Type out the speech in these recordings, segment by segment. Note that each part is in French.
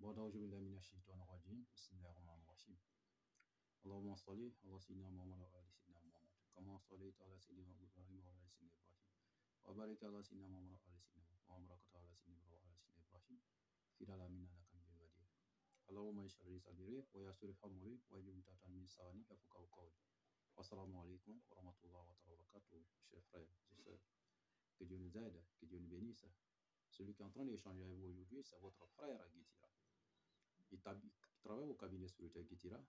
أعوذ بالله من الشيطان الرجيم بسم الله الرحمن الرحيم اللهم صل على سيدنا محمد وعلى سيدنا محمد كما صليت على سيدنا إبراهيم وعلى سيدنا إبراهيم وبارك على سيدنا محمد وعلى سيدنا محمد وبارك على سيدنا إبراهيم وعلى سيدنا إبراهيم في العالمين إنك حميد مجيد اللهم اشرح لي صدري ويسر أمري واجعل عقدة من لساني يفقهوا قولي Assalamu alaikum wa rahmatullahi wa barakatuh, chers frères et sœurs. Que Dieu nous aide, que Dieu nous bénisse. Celui qui est en train d'échanger avec vous aujourd'hui, c'est votre frère Guitira. Il travaille au cabinet spirituel Guitira,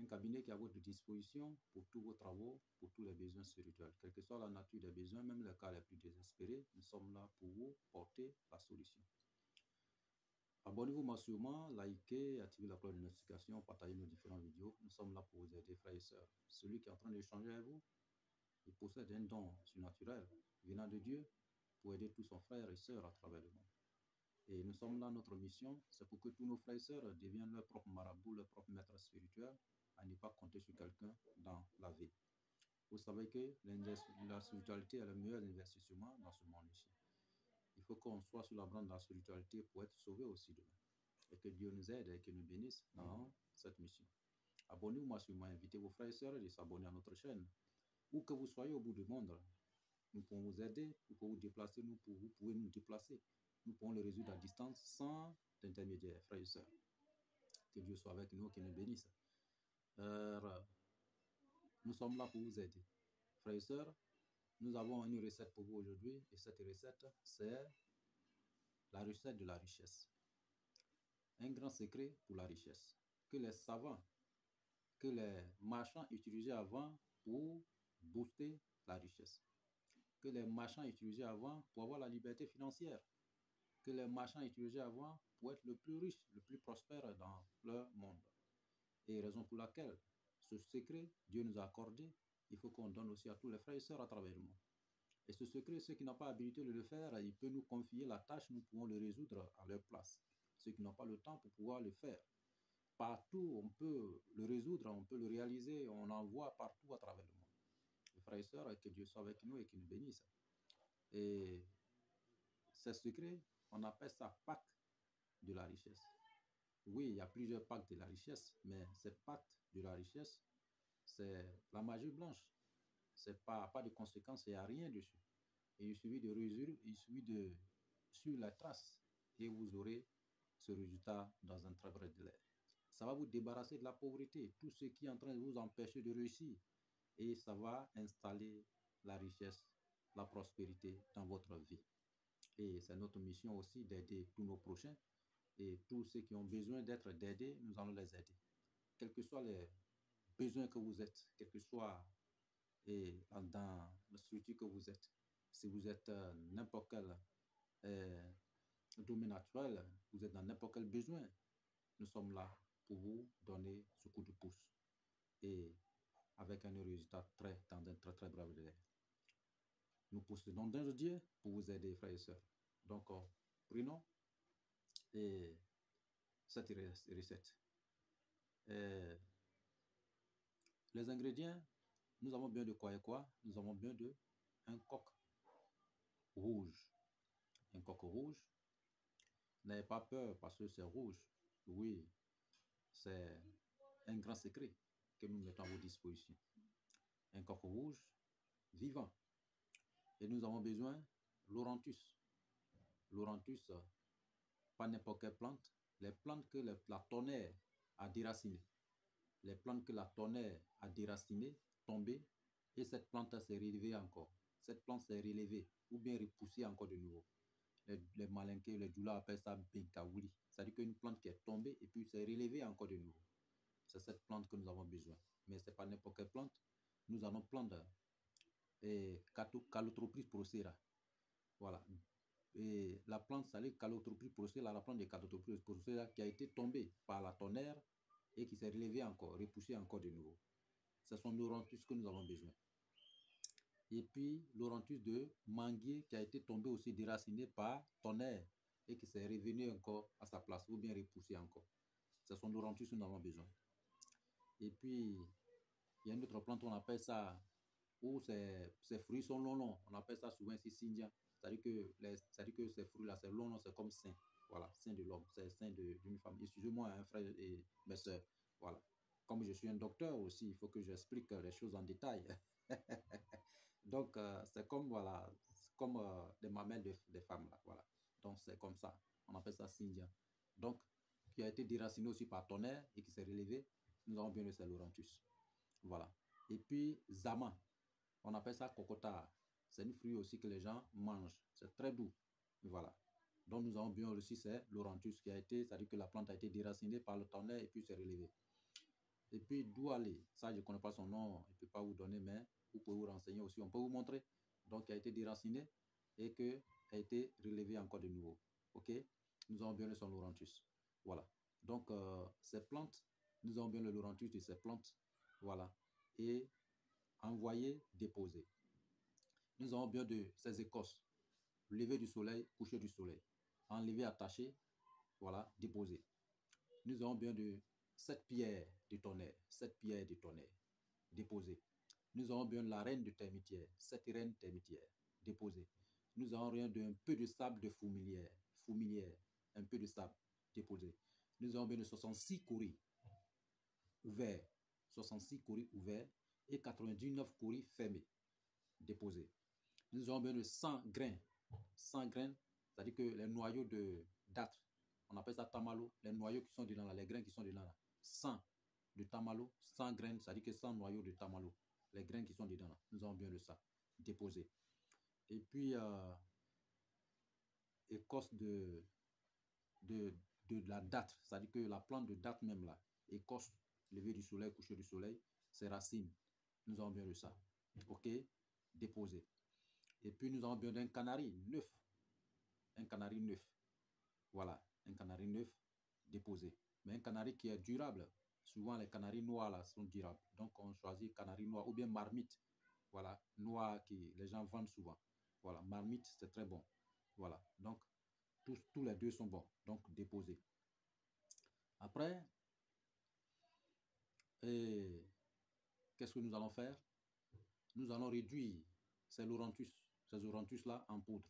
un cabinet qui est à votre disposition pour tous vos travaux, pour tous les besoins spirituels. Quelle que soit la nature des besoins, même les cas les plus désespérés, nous sommes là pour vous porter la solution. Abonnez-vous massivement, likez, activez la cloche de notification, partagez nos différentes vidéos. Nous sommes là pour vous aider, frères et sœurs. Celui qui est en train d'échanger avec vous, il possède un don surnaturel venant de Dieu pour aider tous son frères et sœurs à travers le monde. Et nous sommes là, notre mission, c'est pour que tous nos frères et sœurs deviennent leur propre marabout, leur propre maître spirituel, à ne pas compter sur quelqu'un dans la vie. Vous savez que la spiritualité est le meilleur investissement dans ce monde ici. Il faut qu'on soit sur la branche de la spiritualité pour être sauvé aussi demain. Et que Dieu nous aide et qu'il nous bénisse dans cette mission. Abonnez-vous massivement, invitez vos frères et sœurs de s'abonner à notre chaîne. Où que vous soyez au bout du monde, nous pouvons vous aider, vous pouvez vous déplacer, vous pouvez nous déplacer. Nous pouvons le résoudre à distance sans intermédiaire, frères et sœurs. Que Dieu soit avec nous, qu'il nous bénisse. Nous sommes là pour vous aider. Frères et sœurs, nous avons une recette pour vous aujourd'hui. Et cette recette, c'est la recette de la richesse. Un grand secret pour la richesse. Que les savants, que les marchands utilisaient avant pour booster la richesse. Que les marchands utilisaient avant pour avoir la liberté financière. Que les marchands utilisaient avant pour être le plus riche, le plus prospère dans leur monde. Et raison pour laquelle ce secret, Dieu nous a accordé, il faut qu'on donne aussi à tous les frères et sœurs à travers le monde. Et ce secret, ceux qui n'ont pas habilité de le faire, ils peuvent nous confier la tâche, nous pouvons le résoudre à leur place. Ceux qui n'ont pas le temps pour pouvoir le faire. Partout, on peut le résoudre, on peut le réaliser, on envoie partout à travers le monde. Les frères et sœurs, que Dieu soit avec nous et qu'il nous bénisse. Et ce secret, on appelle ça pacte de la richesse. Oui, il y a plusieurs pactes de la richesse, mais ce pacte de la richesse, c'est la magie blanche. C'est pas de conséquences, il n'y a rien dessus. Et il suffit de résoudre, il suffit de suivre la trace et vous aurez ce résultat dans un très bref délai. Ça va vous débarrasser de la pauvreté, tout ce qui est en train de vous empêcher de réussir. Et ça va installer la richesse, la prospérité dans votre vie. Et c'est notre mission aussi d'aider tous nos prochains. Et tous ceux qui ont besoin d'être aidés, nous allons les aider. Quels que soient les besoins que vous êtes, quel que soit dans la structure que vous êtes, si vous êtes n'importe quel domaine naturel, vous êtes dans n'importe quel besoin, nous sommes là pour vous donner ce coup de pouce. Et avec un résultat dans un très très bref délai. Nous possédons d'un Dieu pour vous aider, frères et sœurs. Donc, prenons cette recette. Les ingrédients, nous avons bien de quoi et quoi? Nous avons bien de un coq rouge. Un coq rouge. N'ayez pas peur parce que c'est rouge. Oui, c'est un grand secret que nous mettons à vos dispositions. Un coq rouge vivant. Et nous avons besoin l'orantus. L'orantus, pas n'importe quelle plante. Les plantes que la tonnerre a déracinées. Les plantes que la tonnerre a déracinées, tombées, et cette plante s'est relevée encore. Cette plante s'est relevée ou bien repoussée encore de nouveau. Les malinqués, les djoula appellent ça benkaouli. C'est-à-dire qu'une plante qui est tombée et puis s'est relevée encore de nouveau. C'est cette plante que nous avons besoin. Mais ce n'est pas n'importe quelle plante. Nous allons prendre Calotropis procera. Voilà. Et la plante salée Calotropis procera, la plante de Calotropis procera qui a été tombée par la tonnerre et qui s'est relevée encore, repoussée encore de nouveau. Ce sont l'orantus que nous avons besoin. Et puis l'orantus de manguier qui a été tombé aussi déraciné par tonnerre et qui s'est revenu encore à sa place ou bien repoussé encore. Ce sont l'orantus que nous avons besoin. Et puis il y a une autre plante, on appelle ça, où ces fruits sont longs. On appelle ça souvent ici Sindia. C'est-à-dire que ces fruits-là, c'est long, c'est comme sain. Voilà, sein de l'homme, c'est sein d'une femme. Excusez-moi, un frère et mes soeurs. Voilà. Comme je suis un docteur aussi, il faut que j'explique les choses en détail. Donc, c'est comme, voilà, comme les mamelles des femmes, là, voilà. Donc, c'est comme ça. On appelle ça Cynthia. Donc, qui a été déraciné aussi par tonnerre et qui s'est relevé, nous avons bien le Laurentus. Voilà. Et puis, Zama, on appelle ça cocotar. C'est une fruit aussi que les gens mangent. C'est très doux. Voilà. Donc, nous avons bien aussi, c'est Laurentus qui a été, c'est-à-dire que la plante a été déracinée par le tonnerre et puis s'est relevée. Et puis, Doualé, ça, je ne connais pas son nom, je ne peux pas vous donner, mais vous pouvez vous renseigner aussi. On peut vous montrer. Donc, qui a été déraciné et qui a été relevé encore de nouveau. OK? Nous avons bien le son Laurentus. Voilà. Donc, ces plantes, nous avons bien le Laurentus de ces plantes. Voilà. Et envoyer, déposer. Nous avons bien de ces écorces. Lever du soleil, coucher du soleil. Enlever, attacher. Voilà, déposer. Nous avons bien de 7 pierres de tonnerre. 7 pierres de tonnerre. Déposer. Nous avons bien la reine de termitière. 7 reines termitières. Déposer. Nous avons rien d'un peu de sable de fourmilière. Fourmilière. Un peu de sable. Déposer. Nous avons bien de 66 courris ouverts. 66 courris ouverts et 99 courris fermés. Déposer. Nous avons bien de 100 grains. 100 grains, c'est-à-dire que les noyaux de date, on appelle ça tamalo, les noyaux qui sont dedans là, les grains qui sont dedans là, 100 de tamalo, 100 graines, c'est-à-dire que 100 noyaux de tamalo, les grains qui sont dedans là, nous avons bien de ça, déposé. Et puis, écorce de la date, c'est-à-dire que la plante de date même là, écorce, lever du soleil, coucher du soleil, c'est racines, nous avons bien de ça. OK, déposé. Et puis, nous avons bien d'un canari neuf. Un canari neuf. Voilà, un canari neuf déposé. Mais un canari qui est durable. Souvent, les canaris noirs là, sont durables. Donc, on choisit canari noir ou bien marmite. Voilà, noir qui les gens vendent souvent. Voilà, marmite, c'est très bon. Voilà, donc, tous les deux sont bons. Donc, déposé. Après, qu'est-ce que nous allons faire? Nous allons réduire ces laurentus là en poudre.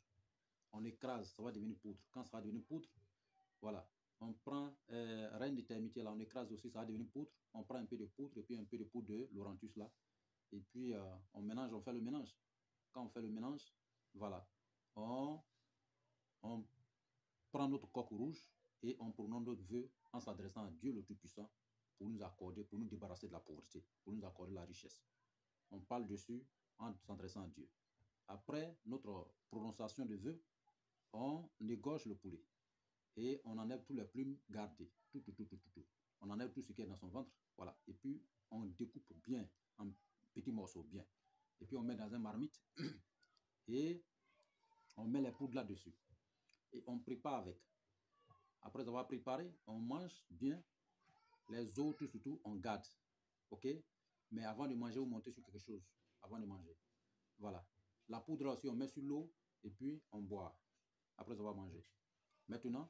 On écrase, ça va devenir poudre. Quand ça va devenir poudre, voilà. On prend reine de termitière là, on écrase aussi, ça va devenir poudre. On prend un peu de poudre et puis un peu de poudre de laurentus là. Et puis on mélange, on fait le mélange. Quand on fait le mélange, voilà. On prend notre coque rouge et on prononce notre vœu en s'adressant à Dieu le Tout-Puissant pour nous accorder, pour nous débarrasser de la pauvreté, pour nous accorder la richesse. On parle dessus en s'adressant à Dieu. Après notre prononciation de vœu, on égorge le poulet et on enlève tous les plumes gardées, tout. On enlève tout ce qui est dans son ventre, voilà. Et puis on découpe bien en petits morceaux, bien. Et puis on met dans un marmite et on met les poudres là-dessus et on prépare avec. Après avoir préparé, on mange bien. Les autres surtout, on garde, ok. Mais avant de manger, vous montez sur quelque chose avant de manger. Voilà. La poudre aussi, on met sur l'eau et puis on boit après avoir mangé. Maintenant,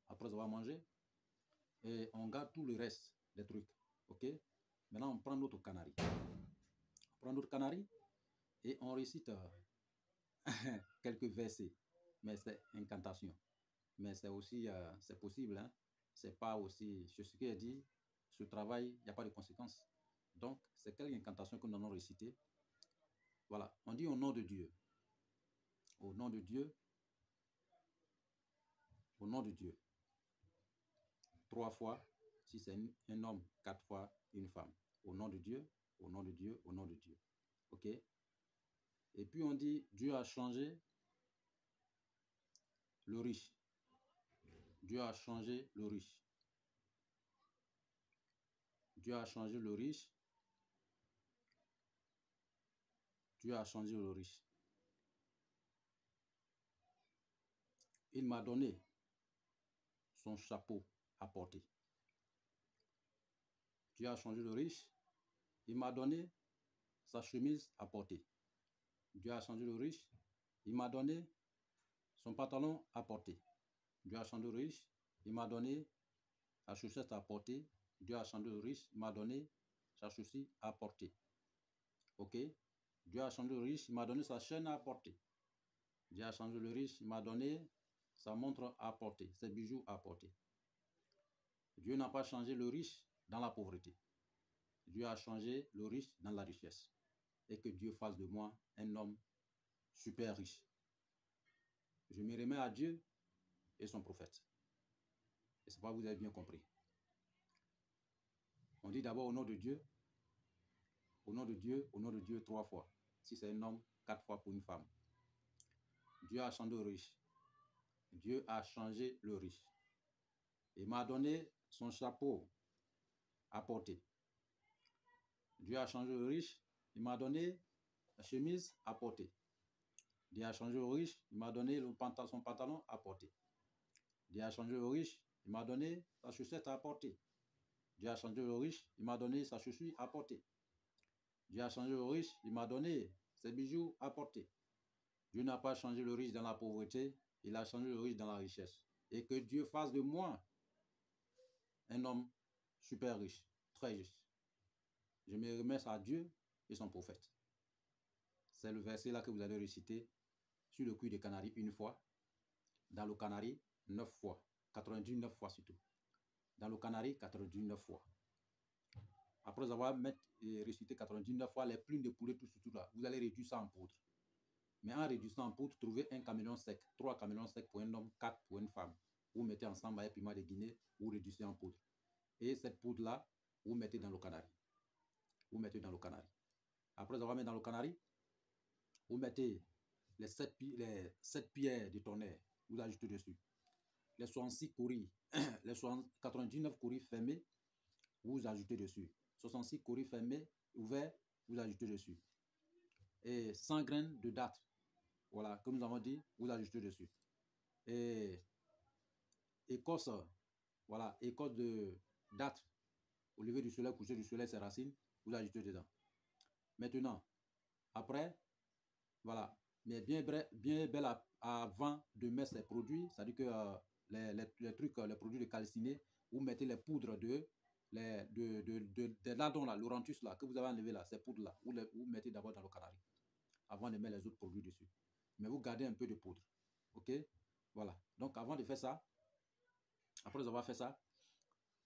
après avoir mangé, et on garde tout le reste des trucs. OK? Maintenant, on prend notre canari. On prend notre canari et on récite quelques versets. Mais c'est incantation. Mais c'est aussi, c'est possible. Hein? C'est pas aussi, sur ce qui est dit, ce travail, il n'y a pas de conséquences. Donc, c'est quelques incantations que nous allons réciter. Voilà. On dit au nom de Dieu. Au nom de Dieu. Au nom de Dieu. 3 fois, si c'est un homme, 4 fois une femme. Au nom de Dieu, au nom de Dieu, au nom de Dieu. OK? Et puis on dit, Dieu a changé le riche. Dieu a changé le riche. Dieu a changé le riche. Dieu a changé le riche. Il m'a donné son chapeau à porter. Dieu a changé le riche. Il m'a donné sa chemise à porter. Dieu a changé le riche. Il m'a donné son pantalon à porter. Dieu a changé le riche. Il m'a donné sa chaussette à porter. Dieu a changé le riche. Il m'a donné sa chaussette à porter. OK? Dieu a changé le riche. Il m'a donné sa chaîne à porter. Dieu a changé le riche. Il m'a donné sa montre à porter, ses bijoux à porter. Dieu n'a pas changé le riche dans la pauvreté. Dieu a changé le riche dans la richesse. Et que Dieu fasse de moi un homme super riche. Je me remets à Dieu et son prophète. Et c'est pas vous avez bien compris. On dit d'abord au nom de Dieu, au nom de Dieu, au nom de Dieu 3 fois. Si c'est un homme, 4 fois pour une femme. Dieu a changé le riche. Dieu a changé le riche. Il m'a donné son chapeau à porter. Dieu a changé le riche. Il m'a donné la chemise à porter. Dieu a changé le riche. Il m'a donné son pantalon à porter. Dieu a changé le riche. Il m'a donné sa chaussette à porter. Dieu a changé le riche. Il m'a donné sa chaussure à porter. Dieu a changé le riche. Il m'a donné ses bijoux à porter. Dieu n'a pas changé le riche dans la pauvreté. Il a changé le riche dans la richesse. Et que Dieu fasse de moi un homme super riche, très riche. Je me remets à Dieu et son prophète. C'est le verset là que vous allez réciter sur le cuir de Canaries une fois, dans le Canari 9 fois, 99 fois surtout. Dans le Canari 99 fois. Après avoir récité 99 fois les plumes de poulet tout là, vous allez réduire ça en poudre. Mais en réduisant en poudre, trouvez un camion sec, 3 camions secs pour un homme, 4 pour une femme. Vous mettez ensemble avec piment de Guinée, vous réduisez en poudre. Et cette poudre-là, vous mettez dans le Canari. Vous mettez dans le Canari. Après avoir mis dans le Canari, vous mettez les 7 pierres de tonnerre, vous ajoutez dessus. Les 66 courris, les 99 courris fermés, vous ajoutez dessus. 66 courris fermés, ouverts, vous ajoutez dessus. Et 100 graines de dattes, voilà, comme nous avons dit, vous ajoutez dessus. Et écorce, voilà, écorce de dattes, au lever du soleil, coucher du soleil, ses racines, vous ajoutez dedans. Maintenant, après, voilà, mais bien belle avant de mettre ces produits, c'est-à-dire que les trucs, les produits de calciné, vous mettez les poudres de ladons là, l'orantus là, que vous avez enlevé là, ces poudres là, vous mettez d'abord dans le Canari, avant de mettre les autres produits dessus. Mais vous gardez un peu de poudre, ok? Voilà, donc avant de faire ça, après avoir fait ça,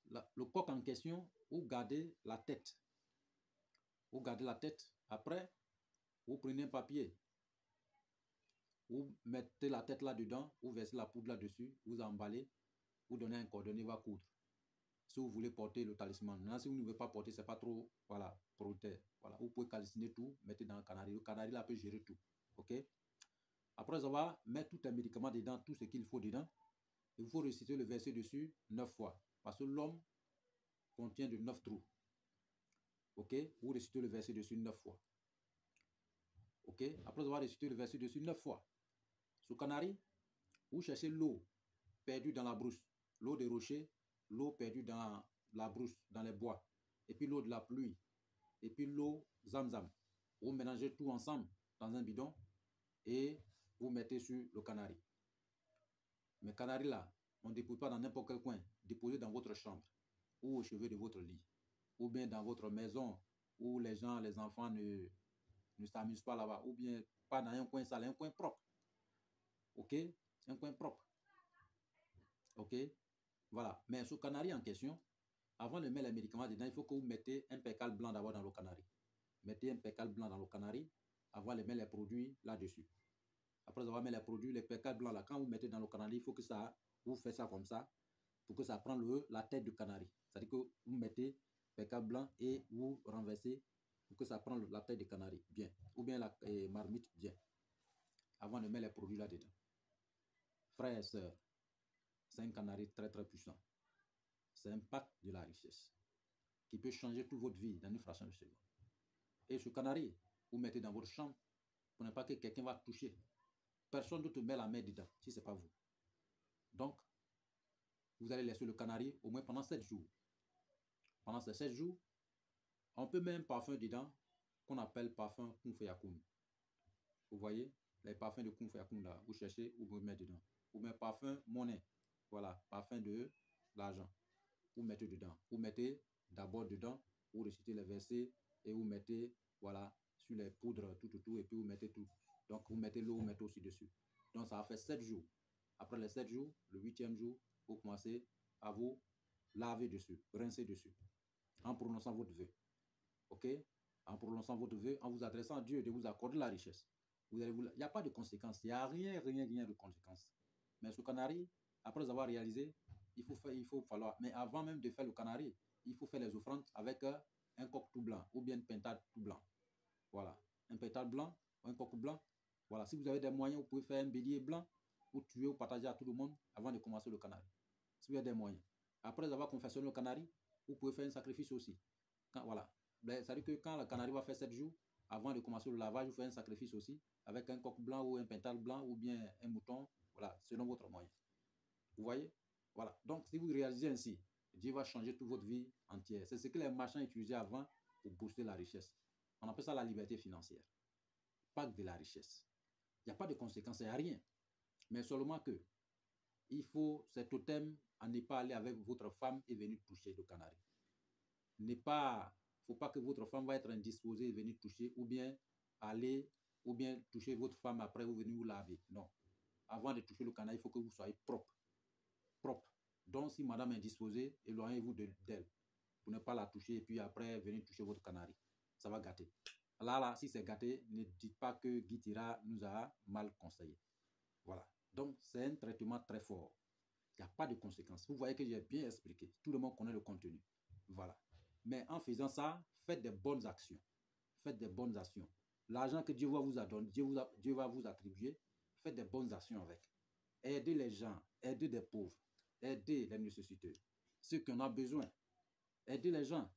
le coq en question, vous gardez la tête. Vous gardez la tête, après, vous prenez un papier, vous mettez la tête là-dedans, vous versez la poudre là-dessus, vous emballez, vous donnez un cordonnier, va coudre. Si vous voulez porter le talisman. Maintenant, si vous ne voulez pas porter, c'est pas trop, voilà, protège. Voilà, vous pouvez calciner tout, mettez dans le Canari. Le Canari là peut gérer tout, ok? Après avoir mis tous les médicaments dedans, tout ce qu'il faut dedans, il faut réciter le verset dessus 9 fois. Parce que l'homme contient de 9 trous. Ok? Vous récitez le verset dessus 9 fois. Ok? Après avoir récité le verset dessus 9 fois. Sous Canari, vous cherchez l'eau perdue dans la brousse, l'eau des rochers, l'eau perdue dans la brousse, dans les bois, et puis l'eau de la pluie, et puis l'eau Zamzam. Vous mélangez tout ensemble dans un bidon et vous mettez sur le Canari. Mais Canari là, on ne dépose pas dans n'importe quel coin, déposez dans votre chambre ou au chevet de votre lit, ou bien dans votre maison où les gens, les enfants ne s'amusent pas là-bas, ou bien pas dans un coin sale, un coin propre. Ok? Un coin propre. Ok? Voilà. Mais ce Canari en question, avant de mettre les médicaments dedans, il faut que vous mettez un percal blanc d'abord dans le Canari. Mettez un percal blanc dans le Canari avant de mettre les produits là-dessus. Après avoir mis les produits, les percals blancs là, quand vous mettez dans le Canari, il faut que ça, vous faites ça comme ça, pour que ça prenne la tête du Canari. C'est-à-dire que vous mettez percal blanc et vous renversez pour que ça prenne la tête du Canari. Bien. Ou bien la marmite, bien. Avant de mettre les produits là-dedans. Frères et sœurs, c'est un Canari très très puissant. C'est un pack de la richesse qui peut changer toute votre vie dans une fraction de seconde. Et ce Canari, vous mettez dans votre chambre pour ne pas que quelqu'un va toucher. Personne ne te met la main dedans si ce n'est pas vous. Donc, vous allez laisser le Canari au moins pendant 7 jours. Pendant ces 7 jours, on peut mettre un parfum dedans qu'on appelle parfum Kung Fayakun. Vous voyez, les parfums de Kung Fayakun là, vous cherchez, vous mettez dedans. Vous mettez parfum monnaie, voilà, parfum de l'argent. Vous mettez dedans. Vous mettez d'abord dedans, vous récitez les versets et vous mettez, voilà, sur les poudres, tout, et puis vous mettez tout. Donc, vous mettez l'eau, vous mettez aussi dessus. Donc, ça va faire 7 jours. Après les 7 jours, le 8e jour, vous commencez à vous laver dessus, rincer dessus, en prononçant votre vœu. OK? En prononçant votre vœu, en vous adressant à Dieu de vous accorder la richesse. Il n'y a pas de conséquences. Il n'y a rien de conséquences. Mais ce canari, après avoir réalisé, mais avant même de faire le canari, il faut faire les offrandes avec un coq tout blanc ou bien une pintade tout blanc. Voilà. Un pétale blanc, un coq blanc. Voilà. Si vous avez des moyens, vous pouvez faire un bélier blanc ou tuer ou partager à tout le monde avant de commencer le canari. Si vous avez des moyens. Après avoir confectionné le canari, vous pouvez faire un sacrifice aussi. Voilà. C'est-à-dire que quand le canari va faire 7 jours, avant de commencer le lavage, vous faites un sacrifice aussi avec un coq blanc ou un pétale blanc ou bien un mouton. Voilà, selon votre moyen. Vous voyez? Voilà. Donc, si vous réalisez ainsi, Dieu va changer toute votre vie entière. C'est ce que les marchands utilisaient avant pour booster la richesse. On appelle ça la liberté financière. Pas que de la richesse. Il n'y a pas de conséquences, il n'y a rien. Mais seulement que il faut, cet totem, à ne pas aller avec votre femme et venir toucher le canari. Il ne faut pas que votre femme va être indisposée et venir toucher, ou bien aller, ou bien toucher votre femme après vous venir vous laver. Non. Avant de toucher le canari, il faut que vous soyez propre. Propre. Donc, si madame est indisposée, éloignez-vous d'elle pour ne pas la toucher et puis après venir toucher votre canari. Ça va gâter. Là, si c'est gâté, ne dites pas que Guy Tira nous a mal conseillé. Voilà. Donc, c'est un traitement très fort. Il n'y a pas de conséquences. Vous voyez que j'ai bien expliqué. Tout le monde connaît le contenu. Voilà. Mais en faisant ça, faites des bonnes actions. Faites des bonnes actions. L'argent que Dieu va vous donner, Dieu va vous attribuer. Faites des bonnes actions avec. Aidez les gens. Aidez des pauvres. Aidez les nécessiteux. Ceux qui en ont besoin. Aidez les gens.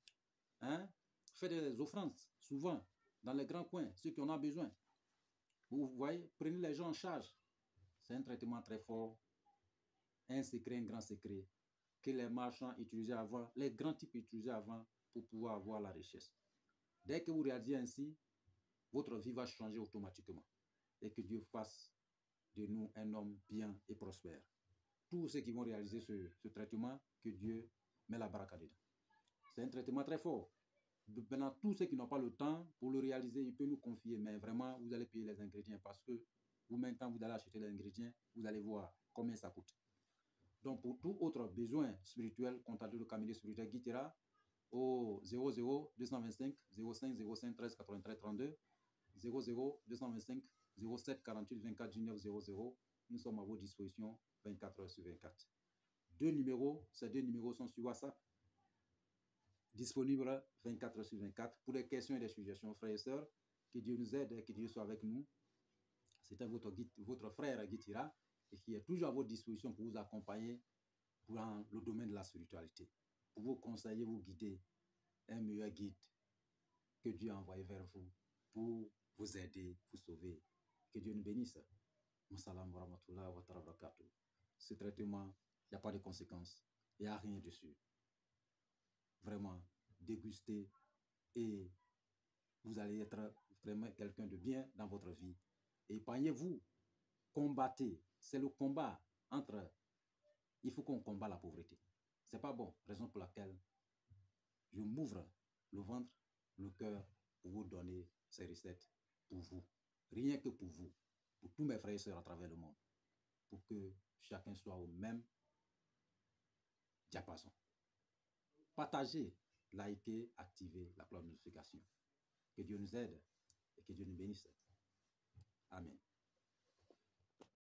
Hein? Faites des offrandes, souvent, dans les grands coins, ceux qui en ont besoin. Vous voyez, prenez les gens en charge. C'est un traitement très fort. Un secret, un grand secret que les marchands utilisaient avant, les grands types utilisaient avant pour pouvoir avoir la richesse. Dès que vous réalisez ainsi, votre vie va changer automatiquement. Et que Dieu fasse de nous un homme bien et prospère. Tous ceux qui vont réaliser ce traitement, que Dieu met la baraka dedans. C'est un traitement très fort. Maintenant, tous ceux qui n'ont pas le temps pour le réaliser, ils peuvent nous confier. Mais vraiment, vous allez payer les ingrédients parce que vous-même, quand vous allez acheter les ingrédients, vous allez voir combien ça coûte. Donc, pour tout autre besoin spirituel, contactez le cabinet spirituel Guy Tira au 00 225 05 05 13 93 32 00 225 07 48 24 19 00. Nous sommes à vos dispositions 24 heures sur 24. Ces deux numéros sont sur WhatsApp, disponibles 24 heures sur 24 pour les questions et les suggestions, frères et sœurs. Que Dieu nous aide, que Dieu soit avec nous. C'était votre frère Guy Tira et qui est toujours à votre disposition pour vous accompagner dans le domaine de la spiritualité, pour vous conseiller, vous guider, un meilleur guide que Dieu a envoyé vers vous pour vous aider, vous sauver. Que Dieu nous bénisse. Salam wa rahmatullah wa barakatuh. Ce traitement, il n'y a pas de conséquences, il n'y a rien dessus. Vraiment, dégustez et vous allez être vraiment quelqu'un de bien dans votre vie. Épargnez-vous, combattez. C'est le combat entre... Il faut qu'on combat la pauvreté. C'est pas bon. Raison pour laquelle je m'ouvre le ventre, le cœur pour vous donner ces recettes pour vous. Rien que pour vous. Pour tous mes frères et sœurs à travers le monde. Pour que chacun soit au même diapason. Partagez, likez, activez la cloche de notification. Que Dieu nous aide et que Dieu nous bénisse. Amen.